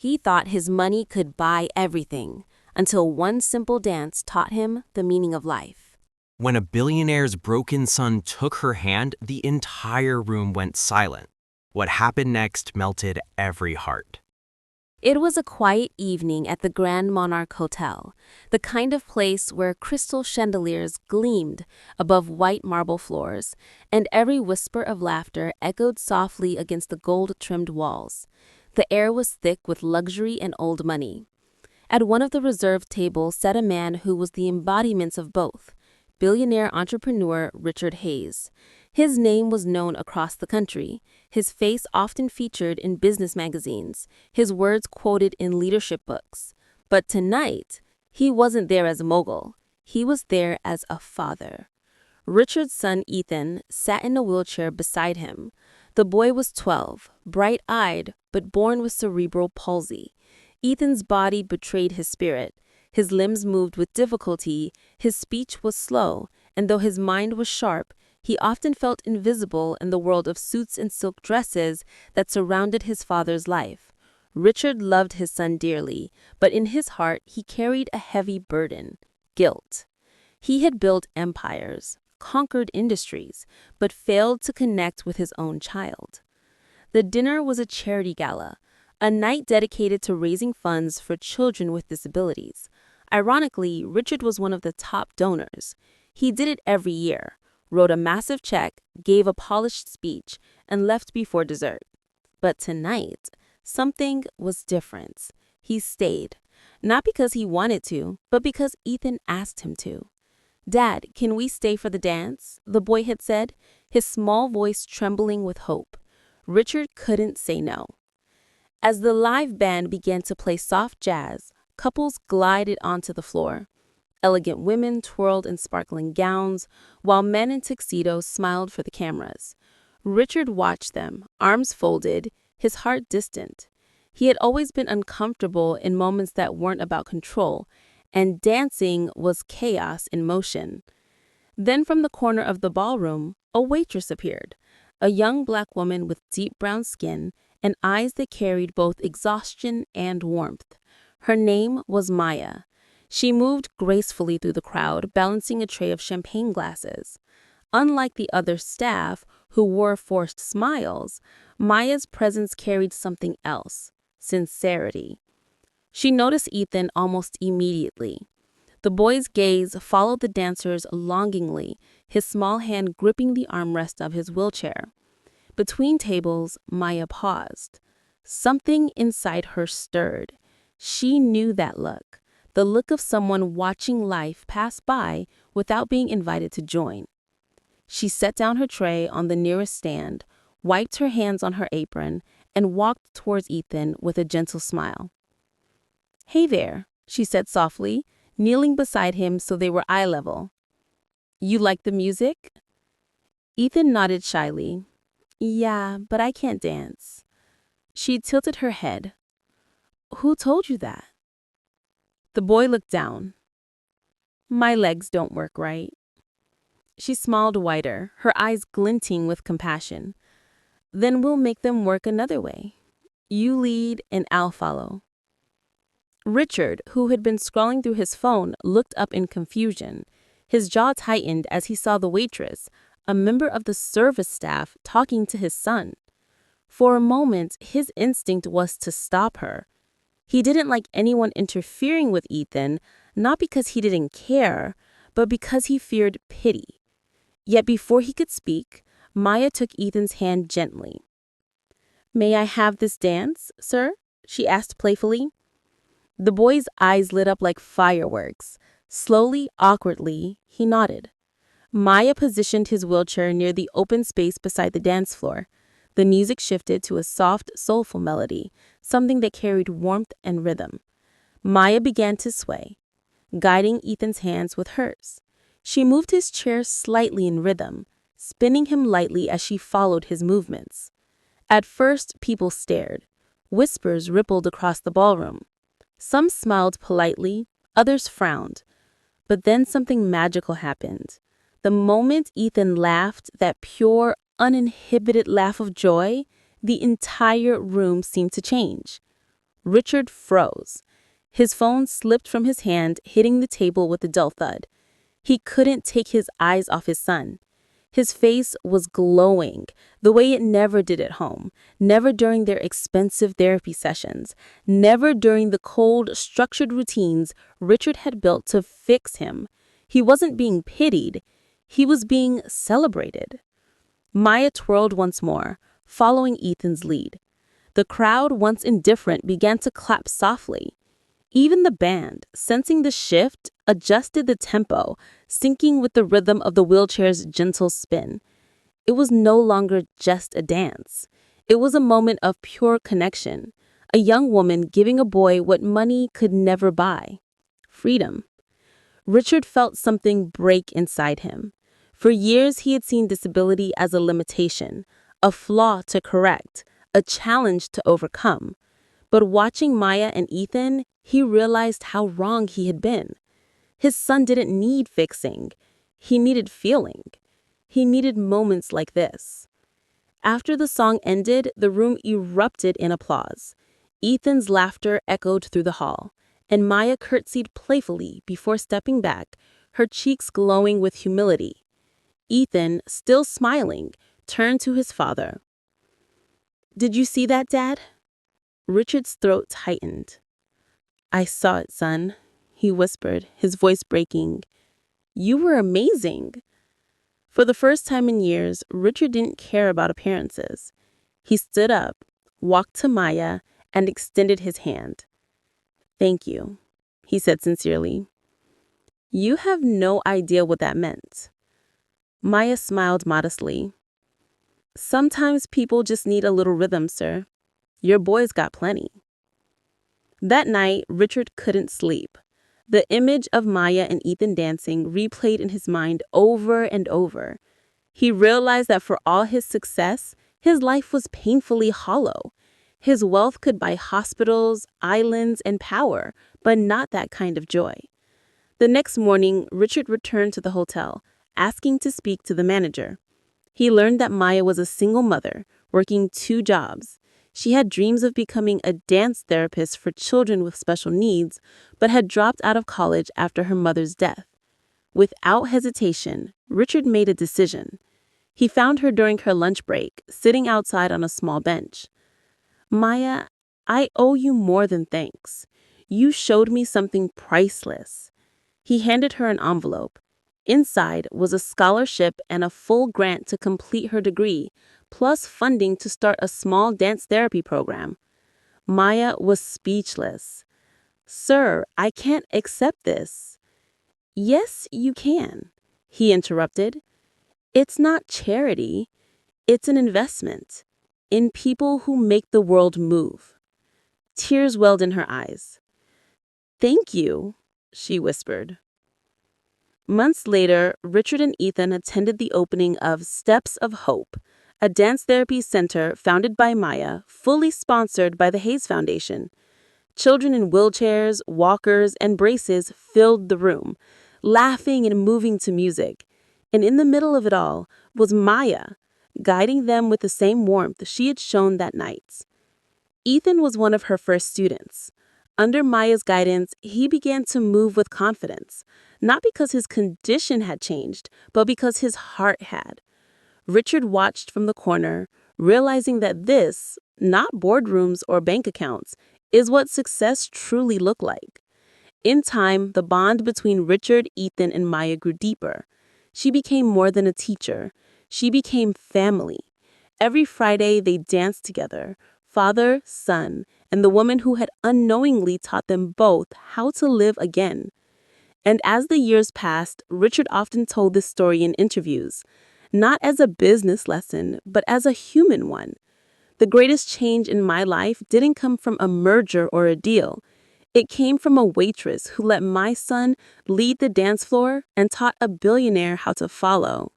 He thought his money could buy everything, until one simple dance taught him the meaning of life. When a billionaire's broken son took her hand, the entire room went silent. What happened next melted every heart. It was a quiet evening at the Grand Monarch Hotel, the kind of place where crystal chandeliers gleamed above white marble floors, and every whisper of laughter echoed softly against the gold-trimmed walls. The air was thick with luxury and old money. At one of the reserved tables sat a man who was the embodiment of both, billionaire entrepreneur Richard Hayes. His name was known across the country, his face often featured in business magazines, his words quoted in leadership books. But tonight, he wasn't there as a mogul. He was there as a father. Richard's son Ethan sat in a wheelchair beside him. The boy was 12, bright-eyed, but born with cerebral palsy. Ethan's body betrayed his spirit. His limbs moved with difficulty, his speech was slow, and though his mind was sharp, he often felt invisible in the world of suits and silk dresses that surrounded his father's life. Richard loved his son dearly, but in his heart he carried a heavy burden: guilt. He had built empires, conquered industries, but failed to connect with his own child. The dinner was a charity gala, a night dedicated to raising funds for children with disabilities. Ironically, Richard was one of the top donors. He did it every year, wrote a massive check, gave a polished speech, and left before dessert. But tonight, something was different. He stayed, not because he wanted to, but because Ethan asked him to. "Dad, can we stay for the dance?" the boy had said, his small voice trembling with hope. Richard couldn't say no. As the live band began to play soft jazz, couples glided onto the floor. Elegant women twirled in sparkling gowns, while men in tuxedos smiled for the cameras. Richard watched them, arms folded, his heart distant. He had always been uncomfortable in moments that weren't about control, and dancing was chaos in motion. Then from the corner of the ballroom, a waitress appeared, a young black woman with deep brown skin and eyes that carried both exhaustion and warmth. Her name was Maya. She moved gracefully through the crowd, balancing a tray of champagne glasses. Unlike the other staff, who wore forced smiles, Maya's presence carried something else: sincerity. She noticed Ethan almost immediately. The boy's gaze followed the dancers longingly, his small hand gripping the armrest of his wheelchair. Between tables, Maya paused. Something inside her stirred. She knew that look, the look of someone watching life pass by without being invited to join. She set down her tray on the nearest stand, wiped her hands on her apron, and walked towards Ethan with a gentle smile. "Hey there," she said softly, kneeling beside him so they were eye level. "You like the music?" Ethan nodded shyly. "Yeah, but I can't dance." She tilted her head. "Who told you that?" The boy looked down. "My legs don't work right." She smiled wider, her eyes glinting with compassion. "Then we'll make them work another way. You lead and I'll follow." Richard, who had been scrolling through his phone, looked up in confusion. His jaw tightened as he saw the waitress, a member of the service staff, talking to his son. For a moment, his instinct was to stop her. He didn't like anyone interfering with Ethan, not because he didn't care, but because he feared pity. Yet before he could speak, Maya took Ethan's hand gently. "May I have this dance, sir?" she asked playfully. The boy's eyes lit up like fireworks. Slowly, awkwardly, he nodded. Maya positioned his wheelchair near the open space beside the dance floor. The music shifted to a soft, soulful melody, something that carried warmth and rhythm. Maya began to sway, guiding Ethan's hands with hers. She moved his chair slightly in rhythm, spinning him lightly as she followed his movements. At first, people stared. Whispers rippled across the ballroom. Some smiled politely, others frowned. But then something magical happened. The moment Ethan laughed, that pure, uninhibited laugh of joy, the entire room seemed to change. Richard froze. His phone slipped from his hand, hitting the table with a dull thud. He couldn't take his eyes off his son. His face was glowing, the way it never did at home, never during their expensive therapy sessions, never during the cold, structured routines Richard had built to fix him. He wasn't being pitied, he was being celebrated. Maya twirled once more, following Ethan's lead. The crowd, once indifferent, began to clap softly. Even the band, sensing the shift, adjusted the tempo, syncing with the rhythm of the wheelchair's gentle spin. It was no longer just a dance. It was a moment of pure connection, a young woman giving a boy what money could never buy: freedom. Richard felt something break inside him. For years, he had seen disability as a limitation, a flaw to correct, a challenge to overcome. But watching Maya and Ethan, he realized how wrong he had been. His son didn't need fixing. He needed feeling. He needed moments like this. After the song ended, the room erupted in applause. Ethan's laughter echoed through the hall, and Maya curtsied playfully before stepping back, her cheeks glowing with humility. Ethan, still smiling, turned to his father. "Did you see that, Dad?" Richard's throat tightened. "I saw it, son," he whispered, his voice breaking. "You were amazing." For the first time in years, Richard didn't care about appearances. He stood up, walked to Maya, and extended his hand. "Thank you," he said sincerely. "You have no idea what that meant." Maya smiled modestly. "Sometimes people just need a little rhythm, sir. Your boy's got plenty." That night, Richard couldn't sleep. The image of Maya and Ethan dancing replayed in his mind over and over. He realized that for all his success, his life was painfully hollow. His wealth could buy hospitals, islands, and power, but not that kind of joy. The next morning, Richard returned to the hotel, asking to speak to the manager. He learned that Maya was a single mother, working 2 jobs. She had dreams of becoming a dance therapist for children with special needs, but had dropped out of college after her mother's death. Without hesitation, Richard made a decision. He found her during her lunch break, sitting outside on a small bench. "Maya, I owe you more than thanks. You showed me something priceless." He handed her an envelope. Inside was a scholarship and a full grant to complete her degree, plus funding to start a small dance therapy program. Maya was speechless. "Sir, I can't accept this." "Yes, you can," he interrupted. "It's not charity. It's an investment in people who make the world move." Tears welled in her eyes. "Thank you," she whispered. Months later, Richard and Ethan attended the opening of Steps of Hope, a dance therapy center founded by Maya, fully sponsored by the Hayes Foundation. Children in wheelchairs, walkers, and braces filled the room, laughing and moving to music. And in the middle of it all was Maya, guiding them with the same warmth she had shown that night. Ethan was one of her first students. Under Maya's guidance, he began to move with confidence, not because his condition had changed, but because his heart had. Richard watched from the corner, realizing that this, not boardrooms or bank accounts, is what success truly looked like. In time, the bond between Richard, Ethan, and Maya grew deeper. She became more than a teacher. She became family. Every Friday, they danced together, father, son, and the woman who had unknowingly taught them both how to live again. And as the years passed, Richard often told this story in interviews, not as a business lesson, but as a human one. "The greatest change in my life didn't come from a merger or a deal. It came from a waitress who let my son lead the dance floor and taught a billionaire how to follow."